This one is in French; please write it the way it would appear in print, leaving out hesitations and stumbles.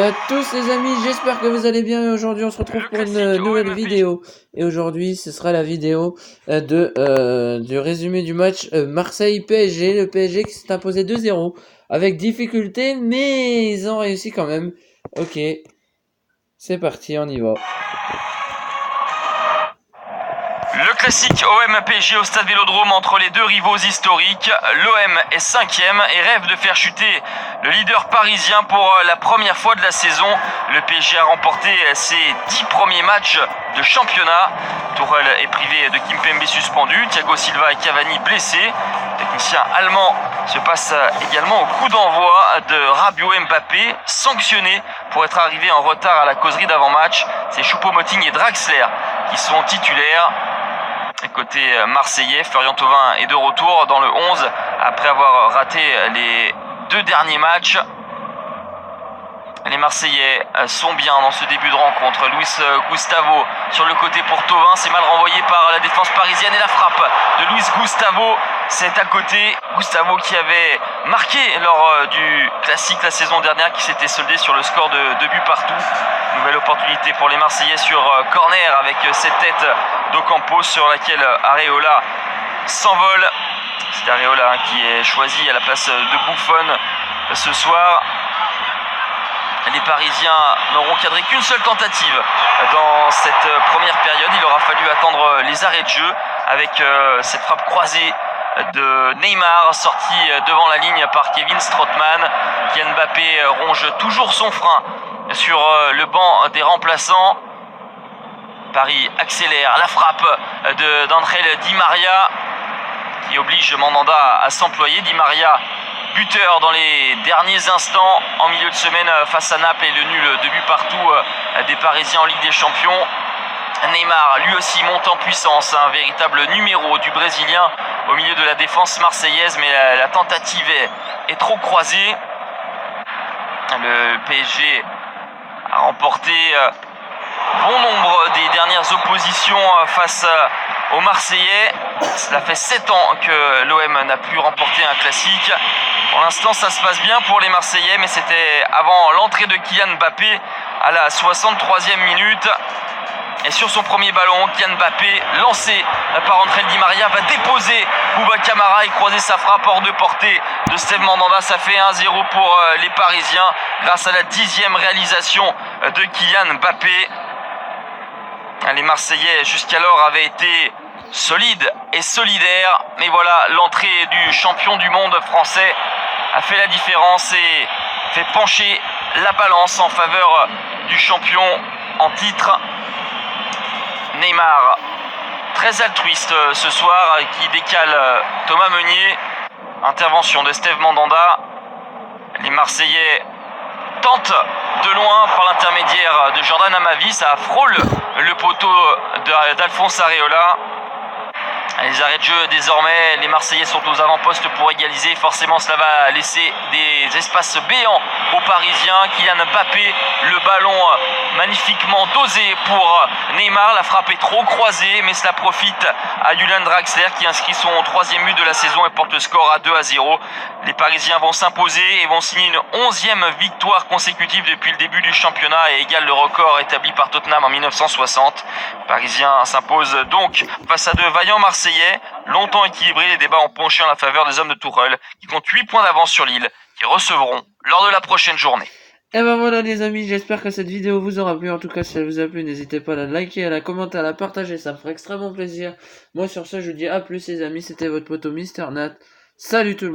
Salut à tous les amis, j'espère que vous allez bien et aujourd'hui on se retrouve pour une nouvelle vidéo. Et aujourd'hui ce sera la vidéo du résumé du match Marseille-PSG. Le PSG qui s'est imposé 2-0 avec difficulté mais ils ont réussi quand même. Ok, c'est parti, on y va. Le classique OM-PSG au stade Vélodrome entre les deux rivaux historiques. L'OM est 5e et rêve de faire chuter le leader parisien pour la première fois de la saison. Le PSG a remporté ses 10 premiers matchs de championnat. Tourelle est privé de Kimpembe suspendu, Thiago Silva et Cavani blessés. Le technicien allemand se passe également au coup d'envoi de Rabiot et Mbappé, sanctionnés pour être arrivés en retard à la causerie d'avant-match. C'est Choupo-Moting et Draxler qui sont titulaires. Côté marseillais, Florian Thauvin est de retour dans le 11 après avoir raté les 2 derniers matchs. Les Marseillais sont bien dans ce début de rencontre. Luis Gustavo sur le côté pour Thauvin, c'est mal renvoyé par la défense parisienne et la frappe de Luis Gustavo, c'est à côté. Gustavo qui avait marqué lors du classique la saison dernière, qui s'était soldé sur le score de 2 buts partout. Nouvelle opportunité pour les Marseillais sur corner avec cette tête d'Ocampos sur laquelle Areola s'envole. C'est Areola qui est choisi à la place de Buffon ce soir. Les Parisiens n'auront cadré qu'une seule tentative dans cette première période. Il aura fallu attendre les arrêts de jeu avec cette frappe croisée de Neymar, sorti devant la ligne par Kevin Strootman. Kylian Mbappé ronge toujours son frein sur le banc des remplaçants. Paris accélère, la frappe d'André Di Maria qui oblige Mandanda à s'employer. Di Maria, buteur dans les derniers instants en milieu de semaine face à Naples, et le nul de but partout des Parisiens en Ligue des Champions. Neymar lui aussi monte en puissance, un véritable numéro du Brésilien au milieu de la défense marseillaise, mais la tentative est trop croisée. Le PSG a remporté bon nombre des dernières oppositions face aux Marseillais. Cela fait 7 ans que l'OM n'a plus remporté un classique. Pour l'instant, ça se passe bien pour les Marseillais, mais c'était avant l'entrée de Kylian Mbappé à la 63e minute. Et sur son premier ballon, Kylian Mbappé, lancé par André Di Maria, va déposer Bouba Camara et croiser sa frappe hors de portée de Steve Mandanda. Ça fait 1-0 pour les Parisiens grâce à la 10e réalisation de Kylian Mbappé. Les Marseillais jusqu'alors avaient été solides et solidaires, mais voilà, l'entrée du champion du monde français a fait la différence et fait pencher la balance en faveur du champion en titre. Neymar, très altruiste ce soir, qui décale Thomas Meunier. Intervention de Steve Mandanda. Les Marseillais tentent de loin par l'intermédiaire de Jordan Amavi. Ça frôle le poteau d'Alphonse Areola. Les arrêts de jeu désormais, les Marseillais sont aux avant-postes pour égaliser. Forcément, cela va laisser des espaces béants aux Parisiens. Kylian Mbappé, le ballon magnifiquement dosé pour Neymar. La frappe est trop croisée, mais cela profite à Julian Draxler qui inscrit son 3e but de la saison et porte le score à 2-0. Les Parisiens vont s'imposer et vont signer une 11e victoire consécutive depuis le début du championnat et égale le record établi par Tottenham en 1960. Les Parisiens s'imposent donc face à de vaillants Marseillais. Longtemps équilibrés, les débats ont penché en la faveur des hommes de Tourelle qui comptent 8 points d'avance sur Lille, qui recevront lors de la prochaine journée. Et ben voilà les amis, j'espère que cette vidéo vous aura plu. En tout cas, si elle vous a plu, n'hésitez pas à la liker, à la commenter, à la partager, ça me ferait extrêmement plaisir. Moi sur ce, je vous dis à plus les amis, c'était votre poteau Mister Nat. Salut tout le monde.